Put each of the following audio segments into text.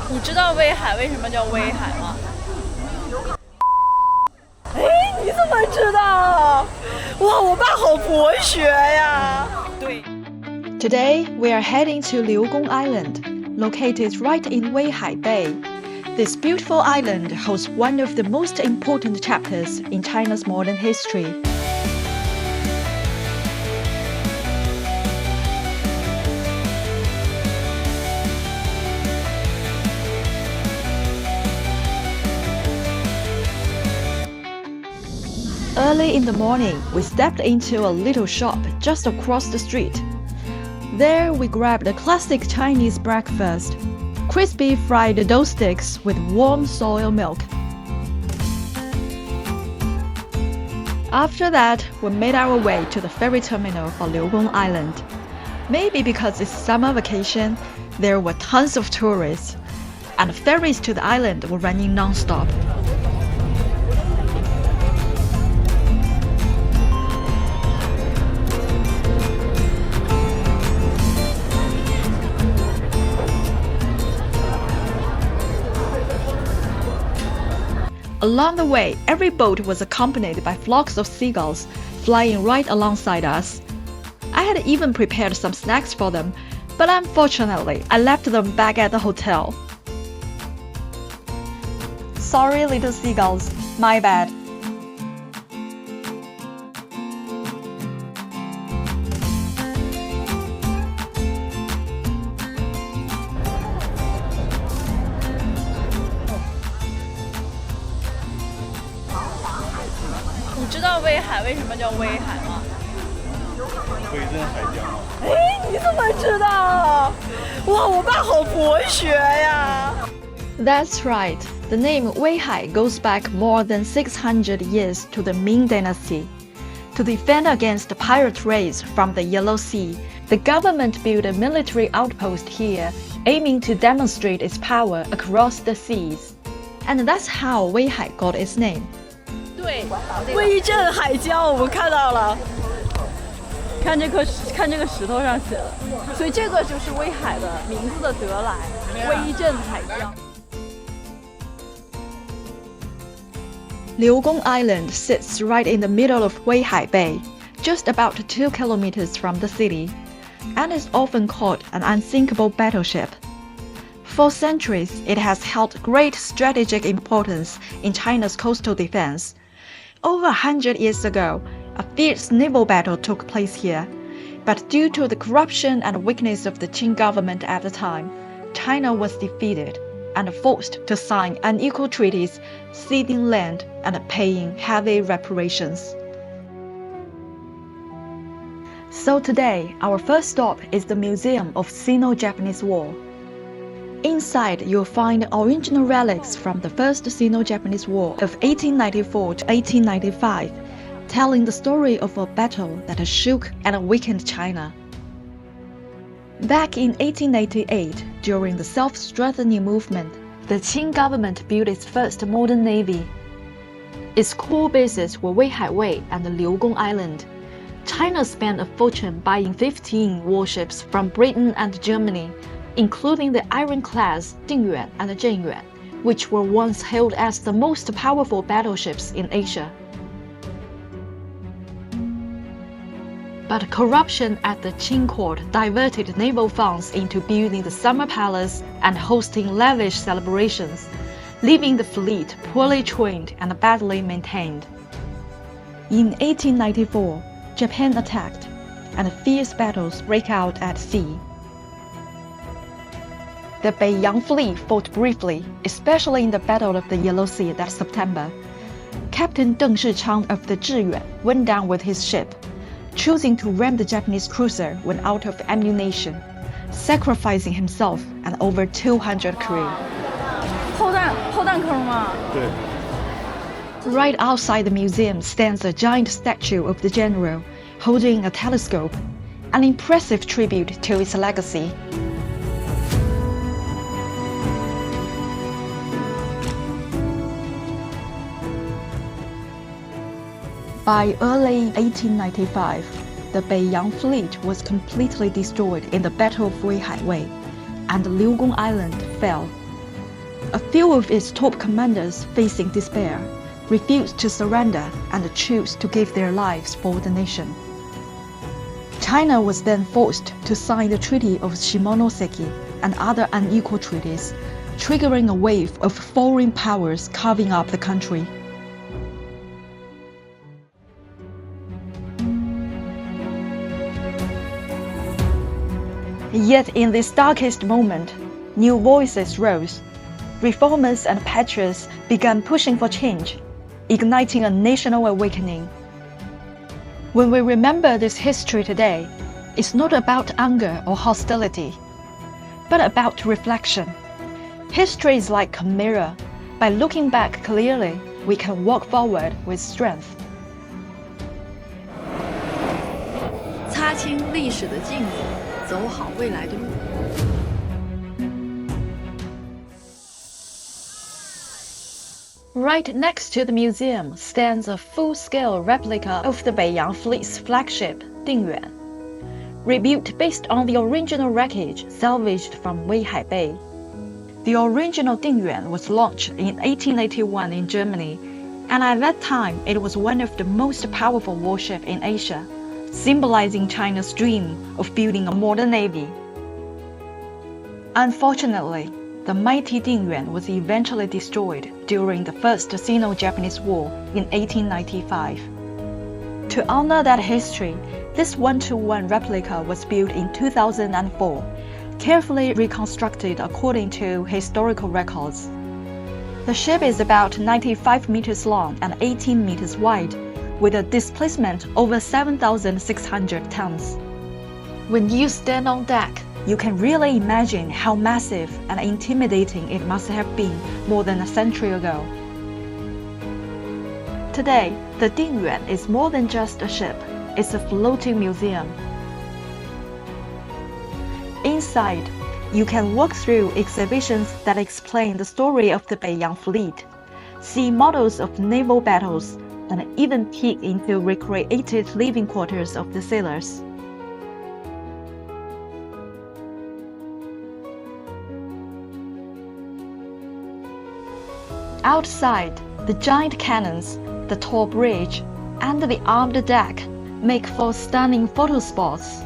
你知道威海为什么叫威海吗？哎，你怎么知道？哇，我爸好博学呀！对。Today, we are heading to Liugong Island, located right in Weihai Bay. This beautiful island holds one of the most important chapters in China's modern history. Early in the morning, we stepped into a little shop just across the street. There, we grabbed a classic Chinese breakfast, crispy fried dough sticks with warm soy milk. After that, we made our way to the ferry terminal for Liugong Island. Maybe because it's summer vacation, there were tons of tourists, and ferries to the island were running non-stop. Along the way, every boat was accompanied by flocks of seagulls flying right alongside us. I had even prepared some snacks for them, but unfortunately, I left them back at the hotel. Sorry, little seagulls, my bad.你知道威海为什么叫威海吗？威震海疆啊！哎，你怎么知道？哇，我爸好博学呀！ That's right. The name Weihai goes back more than 600 years to the Ming Dynasty. To defend against pirate raids from the Yellow Sea, the government built a military outpost here, aiming to demonstrate its power across the seas. And that's how Weihai got its name. 对，威震海疆我们看到了，看这个石头上写的，所以这个就是威海的名字的得来，威震海疆。Liugong Island sits right in the middle of Weihai Bay, just about 2 kilometers from the city, and is often called an unsinkable battleship. For centuries, it has held great strategic importance in China's coastal defense. Over 100 years ago, a fierce naval battle took place here, but due to the corruption and weakness of the Qing government at the time, China was defeated and forced to sign unequal treaties, ceding land and paying heavy reparations. So today, our first stop is the Museum of Sino-Japanese War. Inside, you'll find original relics from the First Sino-Japanese War of 1894 to 1895, telling the story of a battle that shook and weakened China. Back in 1888, during the self-strengthening movement, the Qing government built its first modern navy. Its core bases were Weihai and Liugong Island. China spent a fortune buying 15 warships from Britain and Germany, including the ironclads Dingyuan and Zhenyuan, which were once hailed as the most powerful battleships in Asia. But corruption at the Qing court diverted naval funds into building the summer palace and hosting lavish celebrations, leaving the fleet poorly trained and badly maintained. In 1894, Japan attacked, and fierce battles break out at sea. The Beiyang Fleet fought briefly, especially in the Battle of the Yellow Sea that September. Captain Deng Shichang of the Zhiyuan went down with his ship, choosing to ram the Japanese cruiser when out of ammunition, sacrificing himself and over 200 crew. 炮弹坑吗？对。 Right outside the museum stands a giant statue of the general, holding a telescope, an impressive tribute to its legacy. By early 1895, the Beiyang Fleet was completely destroyed in the Battle of Weihai, and Liugong Island fell. A few of its top commanders, facing despair, refused to surrender and chose to give their lives for the nation. China was then forced to sign the Treaty of Shimonoseki and other unequal treaties, triggering a wave of foreign powers carving up the country. Yet in this darkest moment, new voices rose. Reformers and patriots began pushing for change, igniting a national awakening. When we remember this history today, it's not about anger or hostility, but about reflection. History is like a mirror. By looking back clearly, we can walk forward with strength. 擦清历史的镜子，走好未来的路。Right next to the museum stands a full-scale replica of the Beiyang Fleet's flagship, Dingyuan, rebuilt based on the original wreckage salvaged from Weihai Bay. The original Dingyuan was launched in 1881 in Germany, and at that time it was one of the most powerful warships in Asia, symbolizing China's dream of building a modern navy. Unfortunately, the mighty Dingyuan was eventually destroyed during the First Sino-Japanese War in 1895. To honor that history, this one-to-one replica was built in 2004, carefully reconstructed according to historical records. The ship is about 95 meters long and 18 meters wide, with a displacement over 7,600 tons. When you stand on deck, you can really imagine how massive and intimidating it must have been more than a century ago. Today, the Dingyuan is more than just a ship, it's a floating museum. Inside, you can walk through exhibitions that explain the story of the Beiyang Fleet, see models of naval battles, and even peek into recreated living quarters of the sailors. Outside, the giant cannons, the tall bridge, and the armed deck make for stunning photo spots.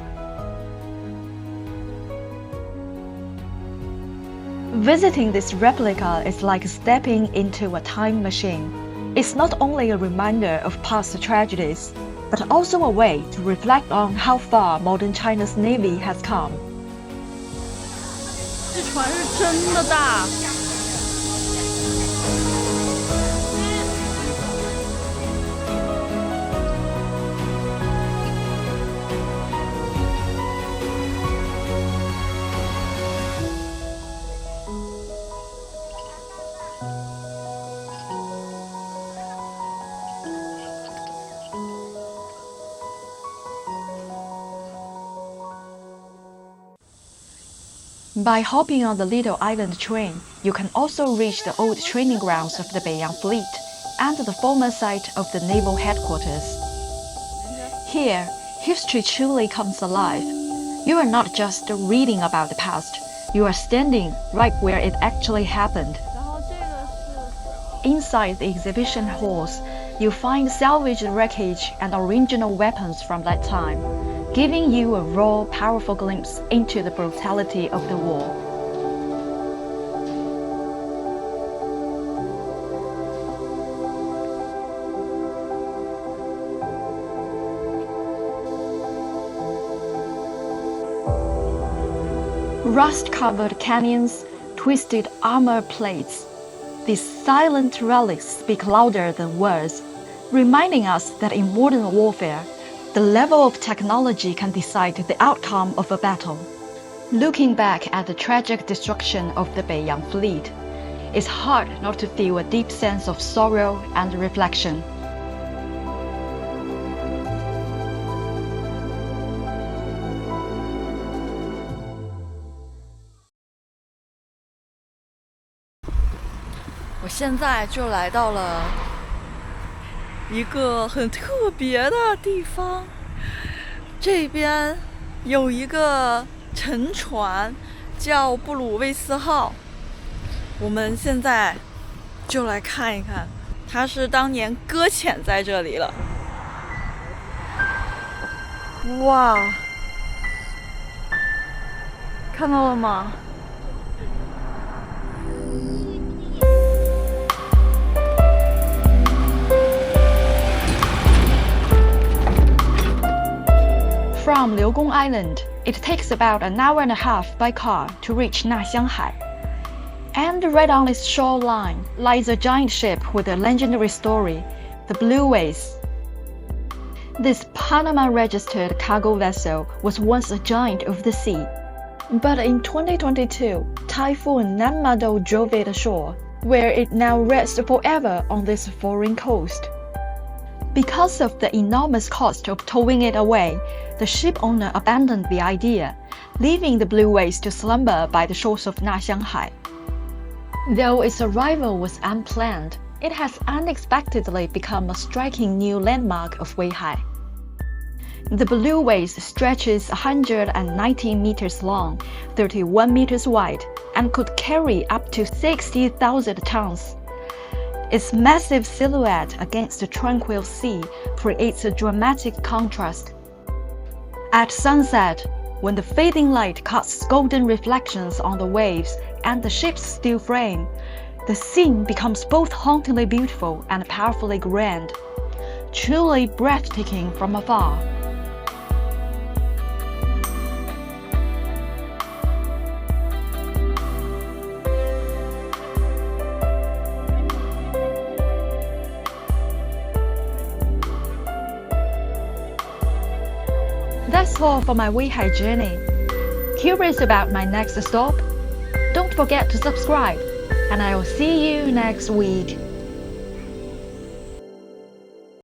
Visiting this replica is like stepping into a time machine. It's not only a reminder of past tragedies, but also a way to reflect on how far modern China's navy has come. 这船是真的大。By hopping on the Little Island train, you can also reach the old training grounds of the Beiyang Fleet and the former site of the naval headquarters. Here, history truly comes alive. You are not just reading about the past, you are standing right where it actually happened. Inside the exhibition halls, you find salvaged wreckage and original weapons from that time, giving you a raw, powerful glimpse into the brutality of the war. Rust-covered canyons, twisted armor plates. These silent relics speak louder than words, reminding us that in modern warfare, the level of technology can decide the outcome of a battle. Looking back at the tragic destruction of the Beiyang Fleet, it's hard not to feel a deep sense of sorrow and reflection. "我现在就来到了一个很特别的地方，这边有一个沉船，叫布鲁威斯号。我们现在就来看一看，它是当年搁浅在这里了。哇，看到了吗？ From Liugong Island, it takes about an hour and a half by car to reach Naxianghai. And right on its shoreline lies a giant ship with a legendary story, the Blueways. This Panama-registered cargo vessel was once a giant of the sea. But in 2022, Typhoon Nanmadol drove it ashore, where it now rests forever on this foreign coast. Because of the enormous cost of towing it away, the ship owner abandoned the idea, leaving the Blueways to slumber by the shores of Naxianghai. Though its arrival was unplanned, it has unexpectedly become a striking new landmark of Weihai. The Blueways stretches 119 meters long, 31 meters wide, and could carry up to 60,000 tons. Its massive silhouette against the tranquil sea creates a dramatic contrast. At sunset, when the fading light casts golden reflections on the waves and the ship's steel frame, the scene becomes both hauntingly beautiful and powerfully grand, truly breathtaking from afar. That's all for my Weihai journey. Curious about my next stop? Don't forget to subscribe, and I will see you next week.